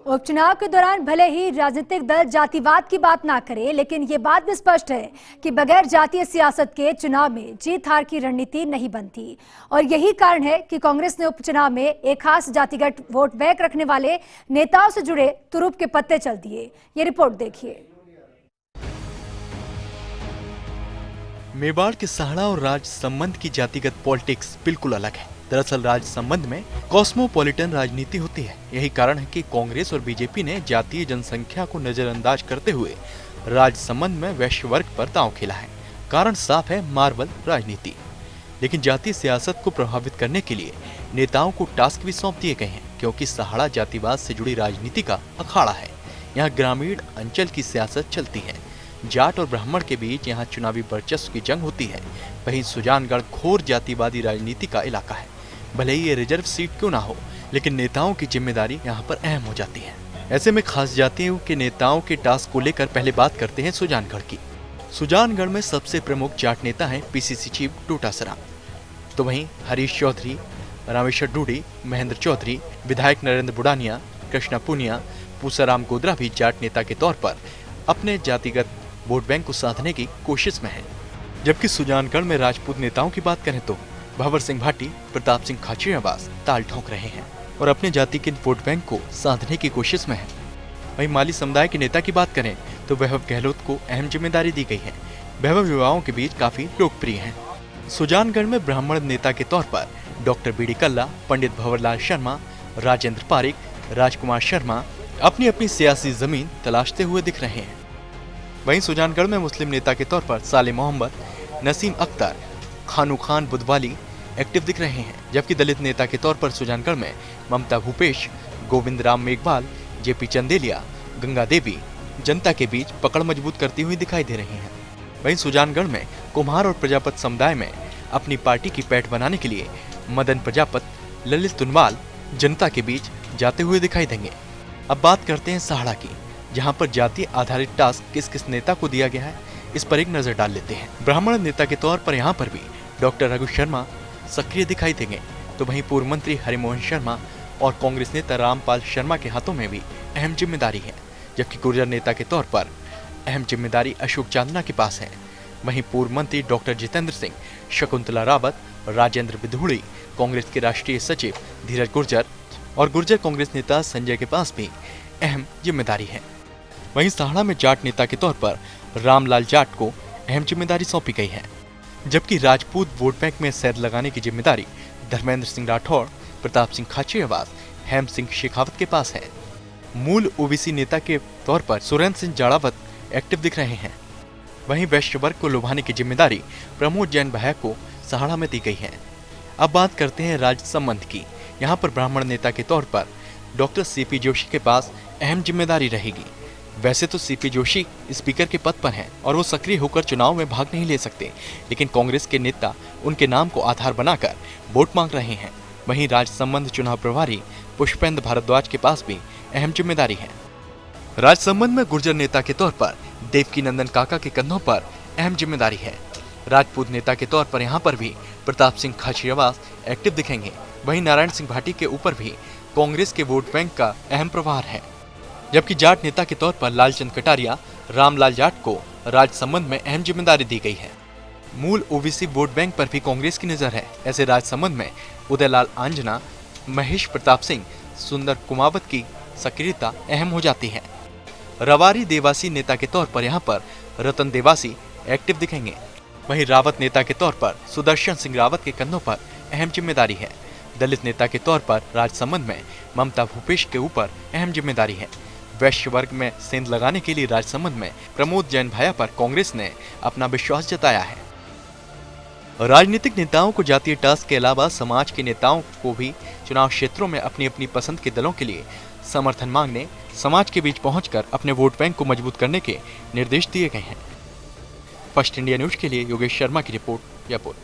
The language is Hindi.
उपचुनाव के दौरान भले ही राजनीतिक दल जातिवाद की बात ना करे, लेकिन ये बात भी स्पष्ट है कि बगैर जातीय सियासत के चुनाव में जीत हार की रणनीति नहीं बनती। और यही कारण है कि कांग्रेस ने उपचुनाव में एक खास जातिगत वोट बैंक रखने वाले नेताओं से जुड़े तुरुप के पत्ते चल दिए। ये रिपोर्ट देखिए। मेवाड़ के सहाड़ा और राज संबंध की जातिगत पॉलिटिक्स बिल्कुल अलग है। दरअसल राज संबंध में कॉस्मोपॉलिटन राजनीति होती है। यही कारण है कि कांग्रेस और बीजेपी ने जातीय जनसंख्या को नजरअंदाज करते हुए राज संबंध में वैश्य वर्ग पर दांव खेला है। कारण साफ है, मार्बल राजनीति। लेकिन जातीय सियासत को प्रभावित करने के लिए नेताओं को टास्क भी सौंप दिए गए हैं, क्योंकि सहाड़ा जातिवाद से जुड़ी राजनीति का अखाड़ा है। यहाँ ग्रामीण अंचल की सियासत चलती है। जाट और ब्राह्मण के बीच यहाँ चुनावी वर्चस्व की जंग होती है। वहीं सुजानगढ़ घोर जातिवादी राजनीति का इलाका है। भले ही ये रिजर्व सीट क्यों ना हो, लेकिन नेताओं की जिम्मेदारी यहाँ पर अहम हो जाती है। ऐसे में खास जातियों के नेताओं के टास्क को लेकर पहले बात करते हैं सुजानगढ़ की। सुजानगढ़ में सबसे प्रमुख जाट नेता हैं पीसीसी चीफ डोटासरा। तो वहीं हरीश चौधरी, रामेश्वर डूडी, महेंद्र चौधरी, विधायक नरेंद्र बुडानिया, कृष्णा पुनिया, पूसाराम गोदरा भी जाट नेता के तौर पर अपने जातिगत वोट बैंक को साधने की कोशिश में है। जबकि सुजानगढ़ में राजपूत नेताओं की बात करें तो भंवर सिंह भाटी, प्रताप सिंह खाचरियावास ताल ठोक रहे हैं और अपने जाति के वोट बैंक को साधने की कोशिश में है। वहीं माली समुदाय के नेता की बात करें तो वैभव गहलोत को अहम जिम्मेदारी दी गई है। वैभव युवाओं के बीच काफी लोकप्रिय हैं। सुजानगढ़ में ब्राह्मण नेता के तौर पर डॉक्टर बीडी कल्ला, पंडित भंवरलाल शर्मा, राजेंद्र पारिक, राजकुमार शर्मा अपनी अपनी सियासी जमीन तलाशते हुए दिख रहे हैं। वहीं सुजानगढ़ में मुस्लिम नेता के तौर पर साले मोहम्मद, नसीम अख्तर, खानू खान बुधवाली एक्टिव दिख रहे हैं। जबकि दलित नेता के तौर पर सुजानगढ़ में ममता भूपेश, गोविंद राम मेघवाल, जेपी चंदेलिया, गंगा देवी जनता के बीच पकड़ मजबूत करती हुई दिखाई दे रही हैं। वहीं सुजानगढ़ में कुम्हार और प्रजापत समुदाय में अपनी पार्टी की पैठ बनाने के लिए मदन प्रजापत, ललित तुनवाल जनता के बीच जाते हुए दिखाई देंगे। अब बात करते हैं सहाड़ा की, जहां पर जाति आधारित टास्क किस किस नेता को दिया गया है, इस पर एक नजर डाल लेते हैं। ब्राह्मण नेता के तौर पर यहां पर भी डॉक्टर रघु शर्मा सक्रिय दिखाई देंगे। तो वहीं पूर्व मंत्री हरिमोहन शर्मा और कांग्रेस नेता रामपाल शर्मा के हाथों में भी अहम जिम्मेदारी है। जबकि गुर्जर नेता के तौर पर अहम जिम्मेदारी अशोक चांदना के पास है। वहीं पूर्व मंत्री डॉक्टर जितेंद्र सिंह, शकुंतला रावत, राजेंद्र बिधूड़ी, कांग्रेस के राष्ट्रीय सचिव धीरज गुर्जर और गुर्जर कांग्रेस नेता संजय के पास भी अहम जिम्मेदारी है। वहीं सहाड़ा में जाट नेता के तौर पर रामलाल जाट को अहम जिम्मेदारी सौंपी गई है। जबकि राजपूत वोट बैंक में सैद लगाने की जिम्मेदारी धर्मेंद्र सिंह राठौड़, प्रताप सिंह खाचरियावास, हेम सिंह शेखावत के पास है। मूल ओबीसी नेता के तौर पर सुरेंद्र सिंह जाड़ावत एक्टिव दिख रहे हैं। वहीं वैश्य वर्ग को लुभाने की जिम्मेदारी प्रमोद जैन भाया को सहाड़ा में दी गई है। अब बात करते हैं राज संबंध की। यहाँ पर ब्राह्मण नेता के तौर पर डॉक्टर सीपी जोशी के पास अहम जिम्मेदारी रहेगी। वैसे तो सीपी जोशी स्पीकर के पद पर हैं और वो सक्रिय होकर चुनाव में भाग नहीं ले सकते, लेकिन कांग्रेस के नेता उनके नाम को आधार बनाकर वोट मांग रहे हैं। वहीं राज संबंध चुनाव प्रभारी पुष्पेंद्र भारद्वाज के पास भी अहम जिम्मेदारी है। राज संबंध में गुर्जर नेता के तौर पर देवकी नंदन काका के कंधों पर अहम जिम्मेदारी है। राजपूत नेता के तौर पर यहाँ पर भी प्रताप सिंह खाचरियावास एक्टिव दिखेंगे। वहीं नारायण सिंह भाटी के ऊपर भी कांग्रेस के वोट बैंक का अहम प्रभार है। जबकि जाट नेता के तौर पर लालचंद कटारिया, रामलाल जाट को राज संबंध में अहम जिम्मेदारी दी गई है। मूल ओबीसी वोट बैंक पर भी कांग्रेस की नजर है। ऐसे राज संबंध में उदयलाल आंजना, महेश प्रताप सिंह, सुंदर कुमावत की सक्रियता अहम हो जाती है। रवारी देवासी नेता के तौर पर यहाँ पर रतन देवासी एक्टिव दिखेंगे। वहीं रावत नेता के तौर पर सुदर्शन सिंह रावत के कंधों पर अहम जिम्मेदारी है। दलित नेता के तौर पर राज संबंध में ममता भूपेश के ऊपर अहम जिम्मेदारी है। वैश्य वर्ग में सेंध लगाने के लिए राज संबंध में प्रमोद जैन भाया पर कांग्रेस ने अपना विश्वास जताया है। राजनीतिक नेताओं को जातीय टास्क के अलावा समाज के नेताओं को भी चुनाव क्षेत्रों में अपनी अपनी पसंद के दलों के लिए समर्थन मांगने, समाज के बीच पहुंचकर अपने वोट बैंक को मजबूत करने के निर्देश दिए गए हैं। फर्स्ट इंडिया न्यूज के लिए योगेश शर्मा की रिपोर्ट, जयपुर।